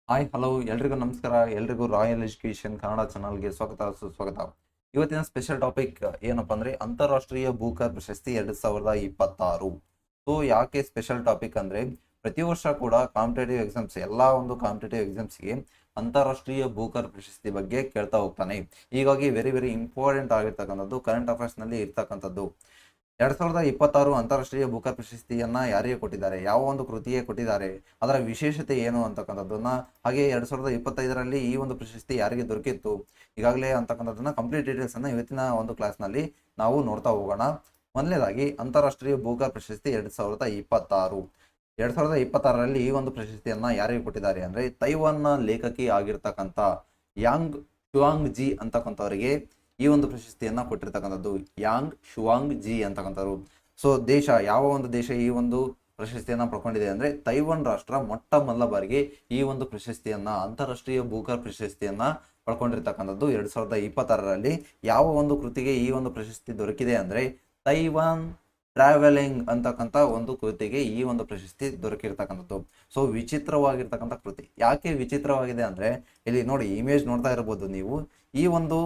Hi hello ಎಲ್ರಿಗೂ ನಮಸ್ಕಾರ. ಎಲ್ರಿಗೂ ರಾಯಲ್ ಎಜುಕೇಶನ್ ಕನ್ನಡ ಚಾನಲ್ಗೆ ಸ್ವಾಗತ ಸುಸ್ವಾಗತ. ಇವತ್ತಿನ ಸ್ಪೆಷಲ್ ಟಾಪಿಕ್ ಏನಪ್ಪಾ ಅಂದ್ರೆ ಅಂತಾರಾಷ್ಟ್ರೀಯ ಬೂಕರ್ ಪ್ರಶಸ್ತಿ 2026. ಸೊ ಯಾಕೆ ಸ್ಪೆಷಲ್ ಟಾಪಿಕ್ ಅಂದ್ರೆ ಪ್ರತಿ ವರ್ಷ ಕೂಡ ಕಾಂಪಿಟೇಟಿವ್ ಎಕ್ಸಾಮ್ಸ್ ಎಲ್ಲಾ ಒಂದು ಕಾಂಪಿಟೇಟಿವ್ ಎಕ್ಸಾಮ್ಸ್ಗೆ ಅಂತಾರಾಷ್ಟ್ರೀಯ ಬೂಕರ್ ಪ್ರಶಸ್ತಿ ಬಗ್ಗೆ ಕೇಳ್ತಾ ಹೋಗ್ತಾನೆ. ಹೀಗಾಗಿ ವೆರಿ ವೆರಿ ಇಂಪಾರ್ಟೆಂಟ್ ಆಗಿರ್ತಕ್ಕಂಥದ್ದು ಕರೆಂಟ್ ಅಫೇರ್ಸ್ ನಲ್ಲಿ ಇರ್ತಕ್ಕಂಥದ್ದು. 2026 ಅಂತಾರಾಷ್ಟ್ರೀಯ ಬೂಕರ್ ಪ್ರಶಸ್ತಿಯನ್ನ ಯಾರಿಗೆ ಕೊಟ್ಟಿದ್ದಾರೆ, ಯಾವ ಒಂದು ಕೃತಿಗೆ ಕೊಟ್ಟಿದ್ದಾರೆ, ಅದರ ವಿಶೇಷತೆ ಏನು ಅಂತಕ್ಕಂಥದ್ದನ್ನ, ಹಾಗೆ 2025ರಲ್ಲಿ ಈ ಒಂದು ಪ್ರಶಸ್ತಿ ಯಾರಿಗೆ ದೊರಕಿತ್ತು ಈಗಾಗಲೇ ಅಂತಕ್ಕಂಥದ್ದನ್ನ ಕಂಪ್ಲೀಟ್ ಡೀಟೇಲ್ಸ್ ಅನ್ನ ಇವತ್ತಿನ ಒಂದು ಕ್ಲಾಸ್ ನಲ್ಲಿ ನಾವು ನೋಡ್ತಾ ಹೋಗೋಣ. ಮೊದಲನೇದಾಗಿ ಅಂತಾರಾಷ್ಟ್ರೀಯ ಬೂಕರ್ ಪ್ರಶಸ್ತಿ 2026. 2026ರಲ್ಲಿ ಈ ಒಂದು ಪ್ರಶಸ್ತಿಯನ್ನ ಯಾರಿಗೆ ಕೊಟ್ಟಿದ್ದಾರೆ ಅಂದ್ರೆ ತೈವಾನ್ನ ಲೇಖಕಿ ಆಗಿರ್ತಕ್ಕಂಥ ಯಾಂಗ್ ಶುವಾಂಗ್ ಜಿ ಅಂತಕ್ಕಂಥವರಿಗೆ ಈ ಒಂದು ಪ್ರಶಸ್ತಿಯನ್ನ ಕೊಟ್ಟಿರ್ತಕ್ಕಂಥದ್ದು. ಯಾಂಗ್ ಶುವಾಂಗ್ ಜಿ ಅಂತಕ್ಕಂಥವ್ರು. ಸೊ ದೇಶ, ಯಾವ ಒಂದು ದೇಶ ಈ ಒಂದು ಪ್ರಶಸ್ತಿಯನ್ನ ಪಡ್ಕೊಂಡಿದೆ ಅಂದ್ರೆ ತೈವಾನ್ ರಾಷ್ಟ್ರ ಮೊಟ್ಟ ಮೊದಲ ಬಾರಿಗೆ ಈ ಒಂದು ಪ್ರಶಸ್ತಿಯನ್ನ, ಅಂತಾರಾಷ್ಟ್ರೀಯ ಬೂಕರ್ ಪ್ರಶಸ್ತಿಯನ್ನ ಪಡ್ಕೊಂಡಿರ್ತಕ್ಕಂಥದ್ದು 2026ರಲ್ಲಿ. ಯಾವ ಒಂದು ಕೃತಿಗೆ ಈ ಒಂದು ಪ್ರಶಸ್ತಿ ದೊರಕಿದೆ ಅಂದ್ರೆ ತೈವಾನ್ ಟ್ರಾವೆಲಿಂಗ್ ಅಂತಕ್ಕಂಥ ಒಂದು ಕೃತಿಗೆ ಈ ಒಂದು ಪ್ರಶಸ್ತಿ ದೊರಕಿರ್ತಕ್ಕಂಥದ್ದು. ಸೊ ವಿಚಿತ್ರವಾಗಿರ್ತಕ್ಕಂಥ ಕೃತಿ. ಯಾಕೆ ವಿಚಿತ್ರವಾಗಿದೆ ಅಂದ್ರೆ ಇಲ್ಲಿ ನೋಡಿ, ಇಮೇಜ್ ನೋಡ್ತಾ ಇರಬಹುದು ನೀವು. ಈ ಒಂದು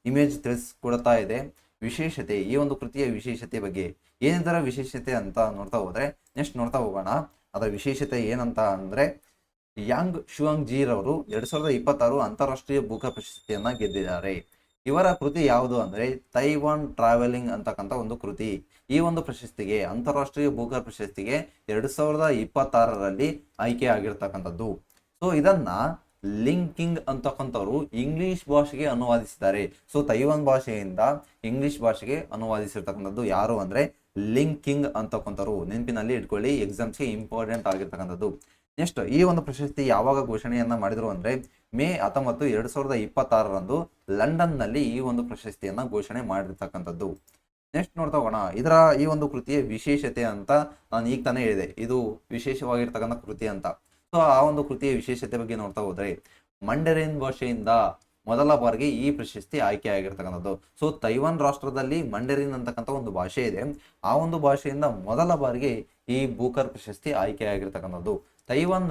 ಇಮೇಜ್ ತಿಳಿಸ್ಕೊಡ್ತಾ ಇದೆ ವಿಶೇಷತೆ, ಈ ಒಂದು ಕೃತಿಯ ವಿಶೇಷತೆ ಬಗ್ಗೆ. ಏನಿದರ ವಿಶೇಷತೆ ಅಂತ ನೋಡ್ತಾ ಹೋದ್ರೆ ನೆಕ್ಸ್ಟ್ ನೋಡ್ತಾ ಹೋಗೋಣ. ಅದರ ವಿಶೇಷತೆ ಏನಂತ ಅಂದ್ರೆ ಯಾಂಗ್ ಶುವಾಂಗ್ ಜಿ ರವರು 2026 ಅಂತಾರಾಷ್ಟ್ರೀಯ ಬೂಕರ್ ಪ್ರಶಸ್ತಿಯನ್ನ ಗೆದ್ದಿದ್ದಾರೆ. ಇವರ ಕೃತಿ ಯಾವುದು ಅಂದ್ರೆ ತೈವಾನ್ ಟ್ರಾವೆಲಿಂಗ್ ಅಂತಕ್ಕಂಥ ಒಂದು ಕೃತಿ. ಈ ಒಂದು ಪ್ರಶಸ್ತಿಗೆ, ಅಂತಾರಾಷ್ಟ್ರೀಯ ಬೂಕರ್ ಪ್ರಶಸ್ತಿಗೆ 2026ರಲ್ಲಿ ಆಯ್ಕೆ ಆಗಿರ್ತಕ್ಕಂಥದ್ದು. ಸೊ ಇದನ್ನ ಲಿಂಕಿಂಗ್ ಅಂತಕ್ಕಂಥವ್ರು ಇಂಗ್ಲಿಷ್ ಭಾಷೆಗೆ ಅನುವಾದಿಸಿದ್ದಾರೆ. ಸೊ ತೈವಾನ್ ಭಾಷೆಯಿಂದ ಇಂಗ್ಲಿಷ್ ಭಾಷೆಗೆ ಅನುವಾದಿಸಿರ್ತಕ್ಕಂಥದ್ದು ಯಾರು ಅಂದ್ರೆ ಲಿಂಕಿಂಗ್ ಅಂತಕ್ಕಂಥವ್ರು. ನೆನಪಿನಲ್ಲಿ ಇಟ್ಕೊಳ್ಳಿ, ಎಕ್ಸಾಮ್ಸ್ಗೆ ಇಂಪಾರ್ಟೆಂಟ್ ಆಗಿರ್ತಕ್ಕಂಥದ್ದು. ನೆಕ್ಸ್ಟ್ ಈ ಒಂದು ಪ್ರಶಸ್ತಿ ಯಾವಾಗ ಘೋಷಣೆಯನ್ನ ಮಾಡಿದ್ರು ಅಂದ್ರೆ ಮೇ 19, 2026ರಂದು ಲಂಡನ್ ನಲ್ಲಿ ಈ ಒಂದು ಪ್ರಶಸ್ತಿಯನ್ನ ಘೋಷಣೆ ಮಾಡಿರ್ತಕ್ಕಂಥದ್ದು. ನೆಕ್ಸ್ಟ್ ನೋಡ್ತಾ ಹೋಗೋಣ, ಇದರ ಈ ಒಂದು ಕೃತಿಯ ವಿಶೇಷತೆ ಅಂತ ನಾನು ಈಗ ತಾನೇ ಹೇಳಿದೆ, ಇದು ವಿಶೇಷವಾಗಿರ್ತಕ್ಕಂಥ ಕೃತಿ ಅಂತ. ಸೊ ಆ ಒಂದು ಕೃತಿಯ ವಿಶೇಷತೆ ಬಗ್ಗೆ ನೋಡ್ತಾ ಹೋದ್ರೆ ಮಂಡರಿನ್ ಭಾಷೆಯಿಂದ ಮೊದಲ ಬಾರಿಗೆ ಈ ಪ್ರಶಸ್ತಿ ಆಯ್ಕೆ ಆಗಿರ್ತಕ್ಕಂಥದ್ದು. ಸೊ ತೈವಾನ್ ರಾಷ್ಟ್ರದಲ್ಲಿ ಮಂಡರಿನ್ ಅಂತಕ್ಕಂಥ ಒಂದು ಭಾಷೆ ಇದೆ. ಆ ಒಂದು ಭಾಷೆಯಿಂದ ಮೊದಲ ಬಾರಿಗೆ ಈ ಬೂಕರ್ ಪ್ರಶಸ್ತಿ ಆಯ್ಕೆ ಆಗಿರ್ತಕ್ಕಂಥದ್ದು. ತೈವಾನ್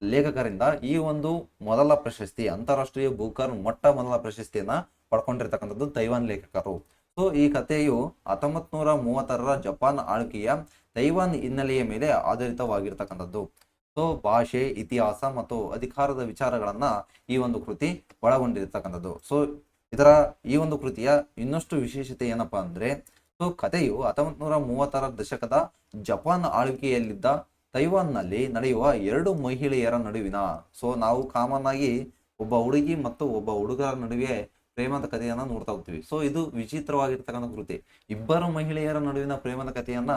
ಲೇಖಕರಿಂದ ಈ ಒಂದು ಮೊದಲ ಪ್ರಶಸ್ತಿ, ಅಂತಾರಾಷ್ಟ್ರೀಯ ಬೂಕರ್ ಮೊಟ್ಟ ಮೊದಲ ಪ್ರಶಸ್ತಿಯನ್ನ ಪಡ್ಕೊಂಡಿರ್ತಕ್ಕಂಥದ್ದು ತೈವಾನ್ ಲೇಖಕರು. ಸೊ ಈ ಕಥೆಯು 1930ರ ಜಪಾನ್ ಆಳ್ವಿಕೆಯ ತೈವಾನ್ ಹಿನ್ನೆಲೆಯ ಮೇಲೆ ಆಧಾರಿತವಾಗಿರ್ತಕ್ಕಂಥದ್ದು. ಸೊ ಭಾಷೆ, ಇತಿಹಾಸ ಮತ್ತು ಅಧಿಕಾರದ ವಿಚಾರಗಳನ್ನ ಈ ಒಂದು ಕೃತಿ ಒಳಗೊಂಡಿರ್ತಕ್ಕಂಥದ್ದು. ಸೊ ಇದರ ಈ ಒಂದು ಕೃತಿಯ ಇನ್ನಷ್ಟು ವಿಶೇಷತೆ ಏನಪ್ಪಾ ಅಂದ್ರೆ, ಸೊ ಕಥೆಯು 1930ರ ದಶಕದ ಜಪಾನ್ ಆಳ್ವಿಕೆಯಲ್ಲಿದ್ದ ತೈವಾನ್ನಲ್ಲಿ ನಡೆಯುವ ಎರಡು ಮಹಿಳೆಯರ ನಡುವಿನ, ಸೊ ನಾವು ಕಾಮನ್ ಆಗಿ ಒಬ್ಬ ಹುಡುಗಿ ಮತ್ತು ಒಬ್ಬ ಹುಡುಗರ ನಡುವೆ ಪ್ರೇಮದ ಕಥೆಯನ್ನ ನೋಡ್ತಾ ಹೋಗ್ತೀವಿ. ಸೊ ಇದು ವಿಚಿತ್ರವಾಗಿರ್ತಕ್ಕಂಥ ಕೃತಿ. ಇಬ್ಬರು ಮಹಿಳೆಯರ ನಡುವಿನ ಪ್ರೇಮದ ಕಥೆಯನ್ನ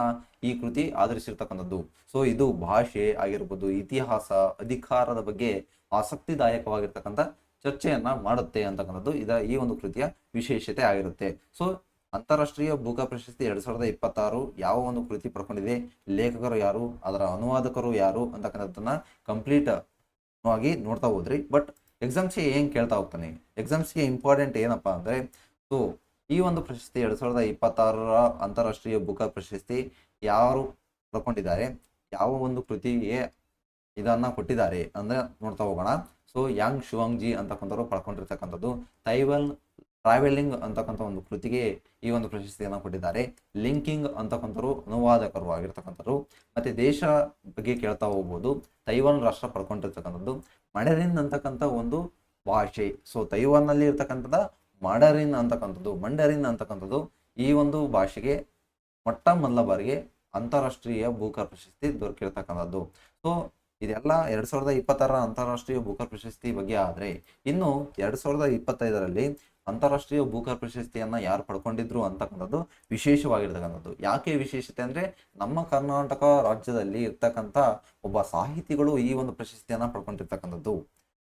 ಈ ಕೃತಿ ಆಧರಿಸಿರ್ತಕ್ಕಂಥದ್ದು. ಸೊ ಇದು ಭಾಷೆ ಆಗಿರ್ಬೋದು, ಇತಿಹಾಸ, ಅಧಿಕಾರದ ಬಗ್ಗೆ ಆಸಕ್ತಿದಾಯಕವಾಗಿರ್ತಕ್ಕಂಥ ಚರ್ಚೆಯನ್ನ ಮಾಡುತ್ತೆ ಅಂತಕ್ಕಂಥದ್ದು ಇದರ ಈ ಒಂದು ಕೃತಿಯ ವಿಶೇಷತೆ ಆಗಿರುತ್ತೆ. ಸೊ ಅಂತಾರಾಷ್ಟ್ರೀಯ ಬೂಕರ್ ಪ್ರಶಸ್ತಿ 2026 ಯಾವ ಒಂದು ಕೃತಿ ಪಡ್ಕೊಂಡಿದೆ, ಲೇಖಕರು ಯಾರು, ಅದರ ಅನುವಾದಕರು ಯಾರು ಅಂತಕ್ಕಂಥದ್ದನ್ನ ಕಂಪ್ಲೀಟ್ ಆಗಿ ನೋಡ್ತಾ ಹೋದ್ರಿ. ಬಟ್ ಎಕ್ಸಾಮ್ಸ್ಗೆ ಏನ್ ಕೇಳ್ತಾ ಹೋಗ್ತಾನೆ, ಎಕ್ಸಾಮ್ಸ್ಗೆ ಇಂಪಾರ್ಟೆಂಟ್ ಏನಪ್ಪಾ ಅಂದ್ರೆ, ಸೊ ಈ ಒಂದು ಪ್ರಶಸ್ತಿ 2026ರ ಅಂತಾರಾಷ್ಟ್ರೀಯ ಬೂಕರ್ ಪ್ರಶಸ್ತಿ ಯಾರು ಪಡ್ಕೊಂಡಿದ್ದಾರೆ, ಯಾವ ಒಂದು ಕೃತಿಗೆ ಇದನ್ನ ಕೊಟ್ಟಿದ್ದಾರೆ ಅಂದ್ರೆ ನೋಡ್ತಾ ಹೋಗೋಣ. ಸೊ ಯಾಂಗ್ ಶುವಾಂಗ್ ಜಿ ಅಂತಕ್ಕಂಥವ್ರು ಪಡ್ಕೊಂಡಿರ್ತಕ್ಕಂಥದ್ದು. ತೈವಾನ್ ಟ್ರಾವೆಲಿಂಗ್ ಅಂತಕ್ಕಂಥ ಒಂದು ಕೃತಿಗೆ ಈ ಒಂದು ಪ್ರಶಸ್ತಿಯನ್ನು ಕೊಟ್ಟಿದ್ದಾರೆ. ಲಿಂಕಿಂಗ್ ಅಂತಕ್ಕಂಥವ್ರು ಅನುವಾದಕರು ಆಗಿರ್ತಕ್ಕಂಥವ್ರು. ಮತ್ತೆ ದೇಶ ಬಗ್ಗೆ ಕೇಳ್ತಾ ಹೋಗ್ಬೋದು, ತೈವಾನ್ ರಾಷ್ಟ್ರ ಪಡ್ಕೊಂಡಿರ್ತಕ್ಕಂಥದ್ದು. ಮಂಡರಿನ್ ಅಂತಕ್ಕಂಥ ಒಂದು ಭಾಷೆ. ಸೊ ತೈವಾನ್ ನಲ್ಲಿ ಇರ್ತಕ್ಕಂಥದ್ದು ಮಂಡರಿನ್ ಅಂತಕ್ಕಂಥದ್ದು ಈ ಒಂದು ಭಾಷೆಗೆ ಮೊಟ್ಟ ಮೊದಲ ಬಾರಿಗೆ ಅಂತಾರಾಷ್ಟ್ರೀಯ ಬೂಕರ್ ಪ್ರಶಸ್ತಿ ದೊರಕಿರ್ತಕ್ಕಂಥದ್ದು. ಸೊ ಇದೆಲ್ಲ 2026ರ ಅಂತಾರಾಷ್ಟ್ರೀಯ ಬೂಕರ್ ಪ್ರಶಸ್ತಿ ಬಗ್ಗೆ ಆದ್ರೆ, ಇನ್ನು 2025ರಲ್ಲಿ ಅಂತಾರಾಷ್ಟ್ರೀಯ ಬೂಕರ್ ಪ್ರಶಸ್ತಿಯನ್ನ ಯಾರು ಪಡ್ಕೊಂಡಿದ್ರು ಅಂತಕ್ಕಂಥದ್ದು ವಿಶೇಷವಾಗಿರ್ತಕ್ಕಂಥದ್ದು. ಯಾಕೆ ವಿಶೇಷತೆ ಅಂದ್ರೆ ನಮ್ಮ ಕರ್ನಾಟಕ ರಾಜ್ಯದಲ್ಲಿ ಇರ್ತಕ್ಕಂಥ ಒಬ್ಬ ಸಾಹಿತಿಗಳು ಈ ಒಂದು ಪ್ರಶಸ್ತಿಯನ್ನ ಪಡ್ಕೊಂಡಿರ್ತಕ್ಕಂಥದ್ದು.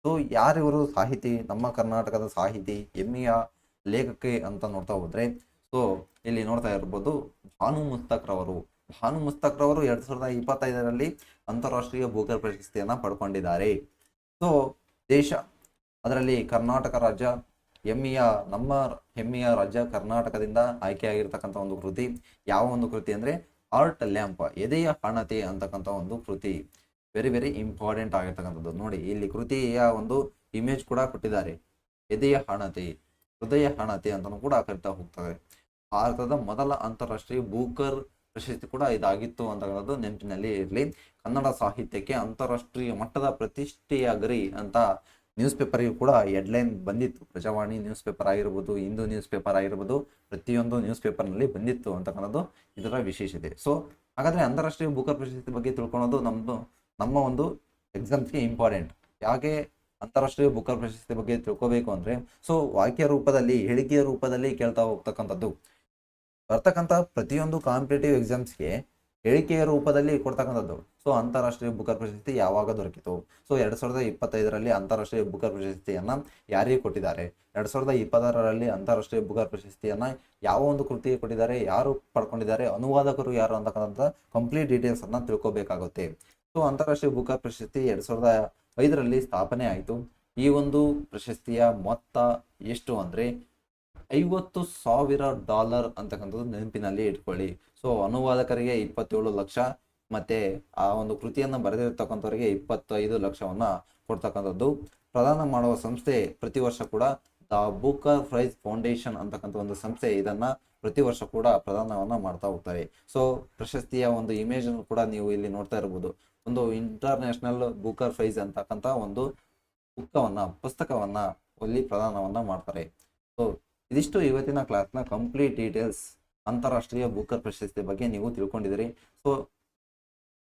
ಸೊ ಯಾರಿವರು ಸಾಹಿತಿ, ನಮ್ಮ ಕರ್ನಾಟಕದ ಸಾಹಿತಿ, ಹೆಮ್ಮೆಯ ಲೇಖಕಿ ಅಂತ ನೋಡ್ತಾ ಹೋದ್ರೆ, ಸೊ ಇಲ್ಲಿ ನೋಡ್ತಾ ಇರ್ಬೋದು ಭಾನು ಮುಸ್ತಕ್ ರವರು 2025ರಲ್ಲಿ ಅಂತಾರಾಷ್ಟ್ರೀಯ ಬೂಕರ್ ಪ್ರಶಸ್ತಿಯನ್ನ ಪಡ್ಕೊಂಡಿದ್ದಾರೆ. ಸೊ ದೇಶ, ಅದರಲ್ಲಿ ಕರ್ನಾಟಕ ರಾಜ್ಯ, ನಮ್ಮ ಹೆಮ್ಮೆಯ ರಾಜ್ಯ ಕರ್ನಾಟಕದಿಂದ ಆಯ್ಕೆಯಾಗಿರ್ತಕ್ಕಂಥ ಒಂದು ಕೃತಿ. ಯಾವ ಒಂದು ಕೃತಿ ಅಂದ್ರೆ ಆರ್ಟ್ ಲ್ಯಾಂಪ್, ಎದೆಯ ಹಣತೆ ಅಂತಕ್ಕಂಥ ಒಂದು ಕೃತಿ. ವೆರಿ ವೆರಿ ಇಂಪಾರ್ಟೆಂಟ್ ಆಗಿರ್ತಕ್ಕಂಥದ್ದು. ನೋಡಿ ಇಲ್ಲಿ ಕೃತಿಯ ಒಂದು ಇಮೇಜ್ ಕೂಡ ಕೊಟ್ಟಿದ್ದಾರೆ. ಎದೆಯ ಹಣತೆ, ಹೃದಯ ಹಣತೆ ಅಂತಲೂ ಕೂಡ ಕರಿತಾ ಹೋಗ್ತಾರೆ. ಭಾರತದ ಮೊದಲ ಅಂತಾರಾಷ್ಟ್ರೀಯ ಬೂಕರ್ ಪ್ರಶಸ್ತಿ ಕೂಡ ಇದಾಗಿತ್ತು ಅಂತಕ್ಕಂಥದ್ದು ನೆನಪಿನಲ್ಲಿ ಇರಲಿ. ಕನ್ನಡ ಸಾಹಿತ್ಯಕ್ಕೆ ಅಂತಾರಾಷ್ಟ್ರೀಯ ಮಟ್ಟದ ಪ್ರತಿಷ್ಠೆಯ ಗರಿ ಅಂತ ನ್ಯೂಸ್ ಪೇಪರ್ಗೂ ಕೂಡ ಹೆಡ್ಲೈನ್ ಬಂದಿತ್ತು. ಪ್ರಜಾವಾಣಿ ನ್ಯೂಸ್ ಪೇಪರ್ ಆಗಿರ್ಬೋದು, ಹಿಂದೂ ನ್ಯೂಸ್ ಪೇಪರ್ ಆಗಿರ್ಬೋದು, ಪ್ರತಿಯೊಂದು ನ್ಯೂಸ್ ಪೇಪರ್ನಲ್ಲಿ ಬಂದಿತ್ತು ಅಂತಕ್ಕಂಥದ್ದು ಇದರ ವಿಶೇಷತೆ. ಸೊ ಹಾಗಾದರೆ ಅಂತಾರಾಷ್ಟ್ರೀಯ ಬೂಕರ್ ಪ್ರಶಸ್ತಿ ಬಗ್ಗೆ ತಿಳ್ಕೊಳೋದು ನಮ್ಮ ಒಂದು ಎಕ್ಸಾಮ್ಸ್ಗೆ ಇಂಪಾರ್ಟೆಂಟ್. ಯಾಕೆ ಅಂತಾರಾಷ್ಟ್ರೀಯ ಬೂಕರ್ ಪ್ರಶಸ್ತಿ ಬಗ್ಗೆ ತಿಳ್ಕೋಬೇಕು ಅಂದರೆ, ಸೊ ವಾಕ್ಯ ರೂಪದಲ್ಲಿ, ಹೇಳಿಕೆಯ ರೂಪದಲ್ಲಿ ಕೇಳ್ತಾ ಹೋಗ್ತಕ್ಕಂಥದ್ದು. ಬರ್ತಕ್ಕಂಥ ಪ್ರತಿಯೊಂದು ಕಾಂಪಿಟೇಟಿವ್ ಎಕ್ಸಾಮ್ಸ್ಗೆ ಹೇಳಿಕೆಯ ರೂಪದಲ್ಲಿ ಕೊಡ್ತಕ್ಕಂಥದ್ದು. ಸೊ ಅಂತಾರಾಷ್ಟ್ರೀಯ ಬೂಕರ್ ಪ್ರಶಸ್ತಿ ಯಾವಾಗ ದೊರಕಿತು? ಸೊ 2025ರಲ್ಲಿ ಅಂತಾರಾಷ್ಟ್ರೀಯ ಬೂಕರ್ ಪ್ರಶಸ್ತಿಯನ್ನು ಯಾರಿಗೆ ಕೊಟ್ಟಿದ್ದಾರೆ? 2026ರಲ್ಲಿ ಅಂತಾರಾಷ್ಟ್ರೀಯ ಬೂಕರ್ ಪ್ರಶಸ್ತಿಯನ್ನು ಯಾವ ಒಂದು ಕೃತಿಗೆ ಕೊಟ್ಟಿದ್ದಾರೆ, ಯಾರು ಪಡ್ಕೊಂಡಿದ್ದಾರೆ, ಅನುವಾದಕರು ಯಾರು ಅಂತಕ್ಕಂಥ ಕಂಪ್ಲೀಟ್ ಡೀಟೇಲ್ಸ್ ಅನ್ನ ತಿಳ್ಕೊಬೇಕಾಗುತ್ತೆ. ಸೊ ಅಂತಾರಾಷ್ಟ್ರೀಯ ಬೂಕರ್ ಪ್ರಶಸ್ತಿ 2005ರಲ್ಲಿ ಸ್ಥಾಪನೆ ಆಯಿತು. ಈ ಒಂದು ಪ್ರಶಸ್ತಿಯ ಮೊತ್ತ ಎಷ್ಟು ಅಂದರೆ $50,000 ಅಂತಕ್ಕಂಥದ್ದು ನೆನಪಿನಲ್ಲಿ ಇಟ್ಕೊಳ್ಳಿ. ಸೊ ಅನುವಾದಕರಿಗೆ 27 ಲಕ್ಷ, ಮತ್ತೆ ಆ ಒಂದು ಕೃತಿಯನ್ನು ಬರೆದಿರ್ತಕ್ಕಂಥವರಿಗೆ 25 ಲಕ್ಷವನ್ನ ಕೊಡ್ತಕ್ಕಂಥದ್ದು. ಪ್ರದಾನ ಮಾಡುವ ಸಂಸ್ಥೆ ಪ್ರತಿ ವರ್ಷ ಕೂಡ ದ ಬೂಕರ್ ಪ್ರೈಸ್ ಫೌಂಡೇಶನ್ ಅಂತಕ್ಕಂಥ ಒಂದು ಸಂಸ್ಥೆ ಇದನ್ನ ಪ್ರತಿ ವರ್ಷ ಕೂಡ ಪ್ರದಾನವನ್ನ ಮಾಡ್ತಾ ಹೋಗ್ತಾರೆ. ಸೊ ಪ್ರಶಸ್ತಿಯ ಒಂದು ಇಮೇಜ್ ಅನ್ನು ಕೂಡ ನೀವು ಇಲ್ಲಿ ನೋಡ್ತಾ ಇರಬಹುದು. ಒಂದು ಇಂಟರ್ನ್ಯಾಷನಲ್ ಬೂಕರ್ ಪ್ರೈಸ್ ಅಂತಕ್ಕಂಥ ಒಂದು ಪುಸ್ತಕವನ್ನ ಅಲ್ಲಿ ಪ್ರದಾನವನ್ನ ಮಾಡ್ತಾರೆ. ಸೊ ಇದಿಷ್ಟು ಇವತ್ತಿನ ಕ್ಲಾಸ್ನ ಕಂಪ್ಲೀಟ್ ಡೀಟೇಲ್ಸ್. ಅಂತಾರಾಷ್ಟ್ರೀಯ ಬೂಕರ್ ಪ್ರಶಸ್ತಿ ಬಗ್ಗೆ ನೀವು ತಿಳ್ಕೊಂಡಿದ್ದೀರಿ. ಸೊ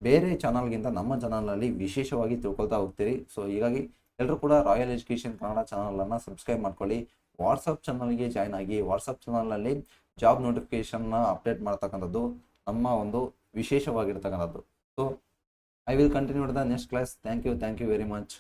ಬೇರೆ ಚಾನಲ್ಗಿಂತ ನಮ್ಮ ಚಾನಲ್ನಲ್ಲಿ ವಿಶೇಷವಾಗಿ ತಿಳ್ಕೊಳ್ತಾ ಹೋಗ್ತೀರಿ. ಸೊ ಹೀಗಾಗಿ ಎಲ್ಲರೂ ಕೂಡ ರಾಯಲ್ ಎಜುಕೇಷನ್ ಕನ್ನಡ ಚಾನಲನ್ನು ಸಬ್ಸ್ಕ್ರೈಬ್ ಮಾಡ್ಕೊಳ್ಳಿ. ವಾಟ್ಸಪ್ ಚಾನಲ್ಗೆ ಜಾಯ್ನ್ ಆಗಿ. ವಾಟ್ಸಪ್ ಚಾನಲ್ನಲ್ಲಿ ಜಾಬ್ ನೋಟಿಫಿಕೇಶನ್ನ ಅಪ್ಡೇಟ್ ಮಾಡ್ತಕ್ಕಂಥದ್ದು ನಮ್ಮ ಒಂದು ವಿಶೇಷವಾಗಿರ್ತಕ್ಕಂಥದ್ದು. So I will continue the next class. Thank you very much.